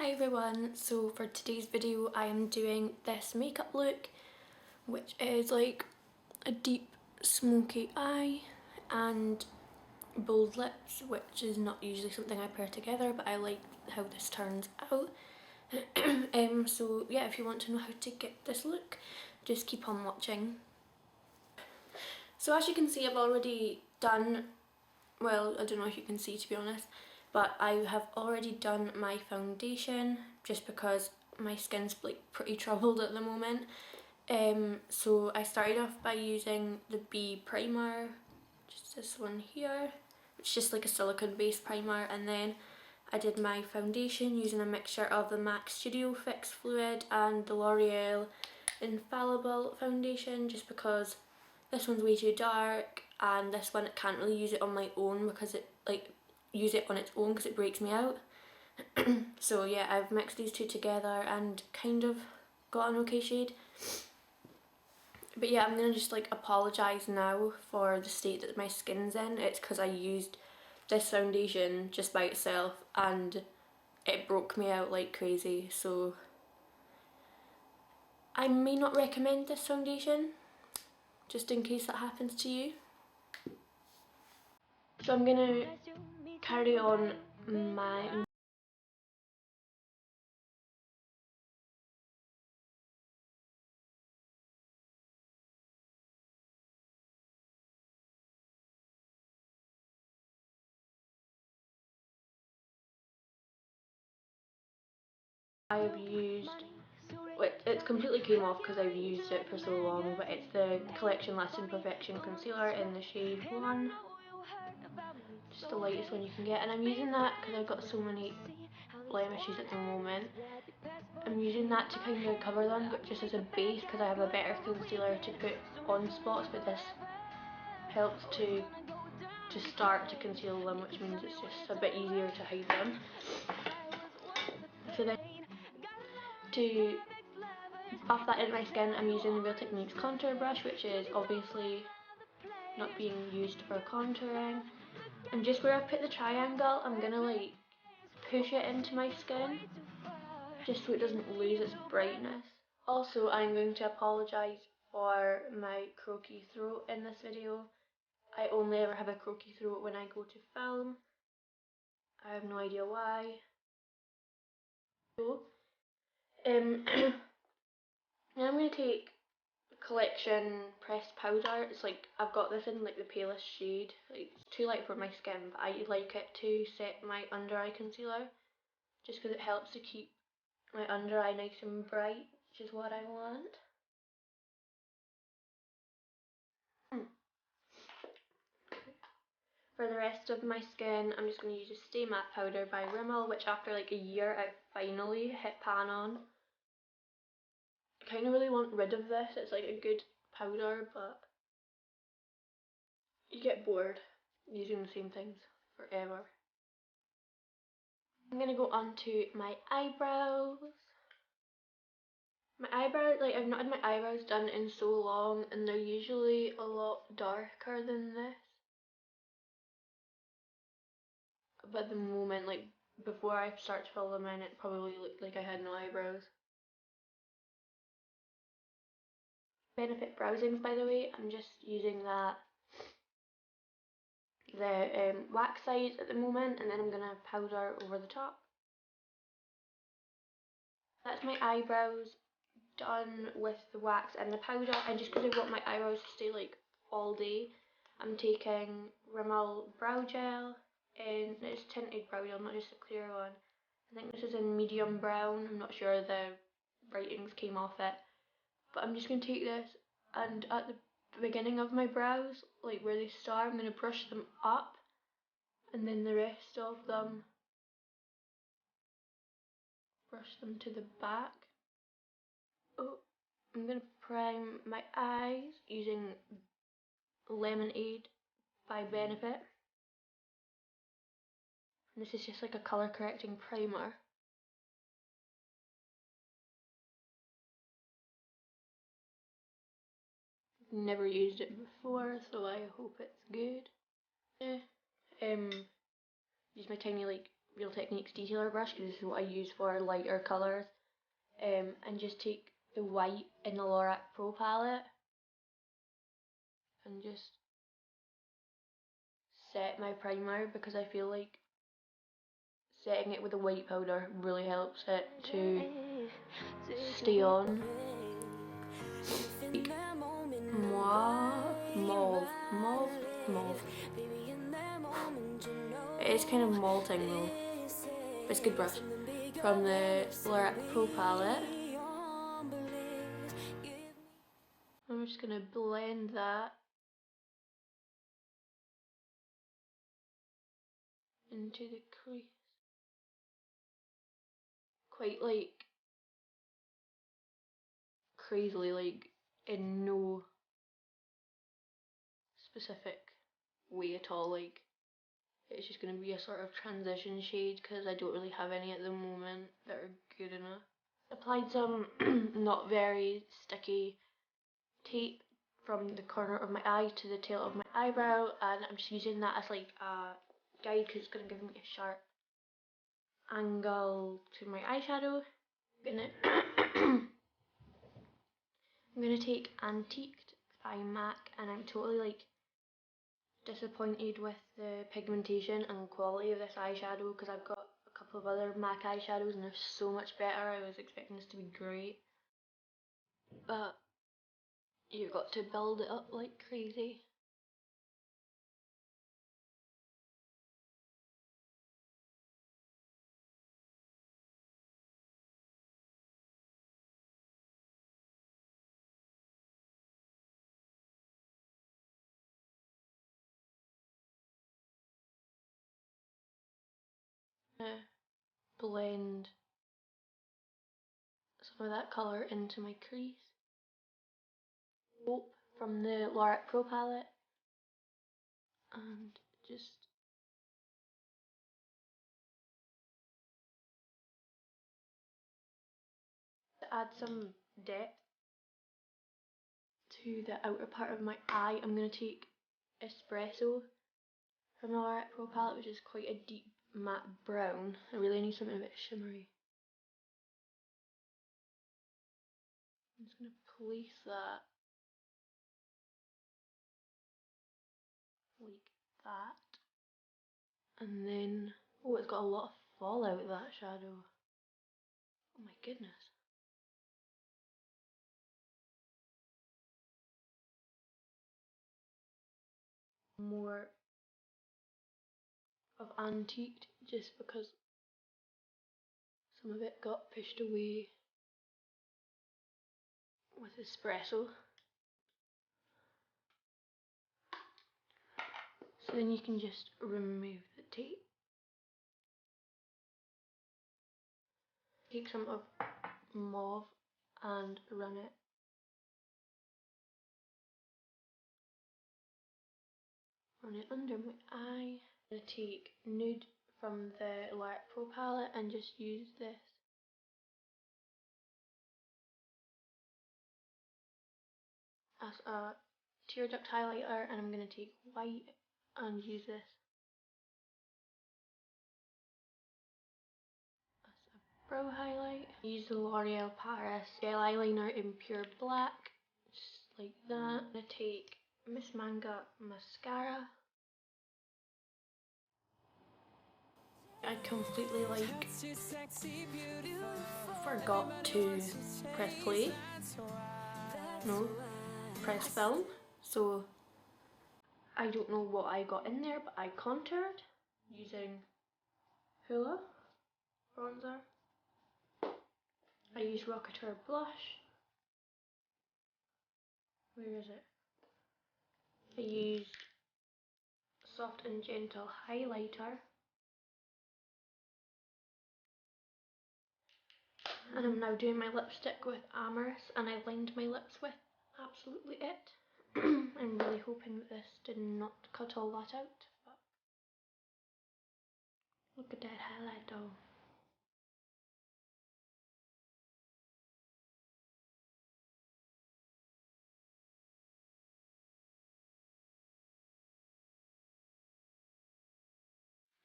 Hi everyone, so for today's video I am doing this makeup look, which is like a deep smoky eye and bold lips, which is not usually something I pair together, but I like how this turns out. So yeah, if you want to know how to get this look, just keep on watching. So as you can see, I've already done, well, I don't know if you can see to be honest, but I have already done my foundation just because my skin's like pretty troubled at the moment. So I started off by using the B primer, just this one here, which is just like a silicone based primer, and then I did my foundation using a mixture of the MAC Studio Fix Fluid and the L'Oreal Infallible foundation, just because this one's way too dark and this one I can't really use it on my own because it use it on its own because it breaks me out. So yeah, I've mixed these two together and kind of got an okay shade. But yeah, I'm gonna just like apologise now for the state that my skin's in. It's because I used this foundation just by itself and it broke me out like crazy, so I may not recommend this foundation just in case that happens to you. So I'm gonna carry on my I've used, it's completely came off because I've used it for so long, but it's the Collection Lasting Perfection Concealer in the shade 1. Just the lightest one you can get, and I'm using that because I've got so many blemishes at the moment. I'm using that to kind of cover them, but just as a base because I have a better concealer to put on spots, but this helps to start to conceal them, which means it's just a bit easier to hide them. So then to buff that into my skin, I'm using the Real Techniques contour brush, which is obviously not being used for contouring. And just where I put the triangle, I'm gonna like push it into my skin just so it doesn't lose its brightness. Also, I'm going to apologise for my croaky throat in this video. I only ever have a croaky throat when I go to film. I have no idea why. So, now I'm going to take Collection pressed powder. It's like, I've got this in like the palest shade. Like, it's too light for my skin, but I like it to set my under eye concealer, just because it helps to keep my under eye nice and bright, which is what I want. For the rest of my skin, I'm just going to use a Stay Matte powder by Rimmel, which after like a year I finally hit pan on. I kind of really want rid of this. It's like a good powder, but you get bored using the same things forever. I'm going to go on to my eyebrows. My eyebrows, like I've not had my eyebrows done in so long and they're usually a lot darker than this. But at the moment, like before I start to fill them in, it probably looked like I had no eyebrows. Benefit Browsings, by the way, I'm just using the wax side at the moment, and then I'm going to powder over the top. That's my eyebrows done with the wax and the powder, and just because I want my eyebrows to stay like all day, I'm taking Rimmel Brow Gel, and it's tinted brow gel, not just a clear one. I think this is in medium brown. I'm not sure, the writings came off it, but I'm just going to take this, and at the beginning of my brows, like where they start, I'm going to brush them up, and then the rest of them brush them to the back. Oh, I'm going to prime my eyes using Lemonade by Benefit. And this is just like a colour correcting primer. Never used it before, so I hope it's good. Use my tiny like Real Techniques detailer brush, because this is what I use for lighter colours, and just take the white in the Lorac Pro palette and just set my primer, because I feel like setting it with a white powder really helps it to stay on. Like mauve. It is kind of malting though. But it's a good brush. From the Lorac Pro palette. I'm just gonna blend that into the crease. Quite like crazily, like in no specific way at all. Like it's just going to be a sort of transition shade because I don't really have any at the moment that are good enough. Applied some not very sticky tape from the corner of my eye to the tail of my eyebrow, and I'm just using that as like a guide because it's going to give me a sharp angle to my eyeshadow. I'm gonna take Antiqued by MAC, and I'm totally like disappointed with the pigmentation and quality of this eyeshadow because I've got a couple of other MAC eyeshadows and they're so much better. I was expecting this to be great, but you've got to build it up like crazy. Blend some of that colour into my crease. Hope from the Lorac Pro palette, and just to add some depth to the outer part of my eye, I'm going to take Espresso from the Lorac Pro palette, which is quite a deep matte brown. I really need something a bit shimmery. I'm just going to place that like that. And then, oh, it's got a lot of fallout, that shadow. Oh my goodness. More of Antiqued just because some of it got pushed away with Espresso. So then you can just remove the tape. Take some of mauve and run it under my eye. I'm going to take Nude from the Lorac Pro palette and just use this as a tear duct highlighter, and I'm going to take white and use this as a brow highlight. Use the L'Oreal Paris gel eyeliner in pure black, just like that. I'm going to take Miss Manga mascara. I completely forgot to press play. No, press film. So I don't know what I got in there, but I contoured using Hoola bronzer. I used Rocketeur blush. Where is it? I used Soft and Gentle highlighter. And I'm now doing my lipstick with Amorous, and I lined my lips with absolutely it. I'm really hoping that this did not cut all that out. But look at that highlight though.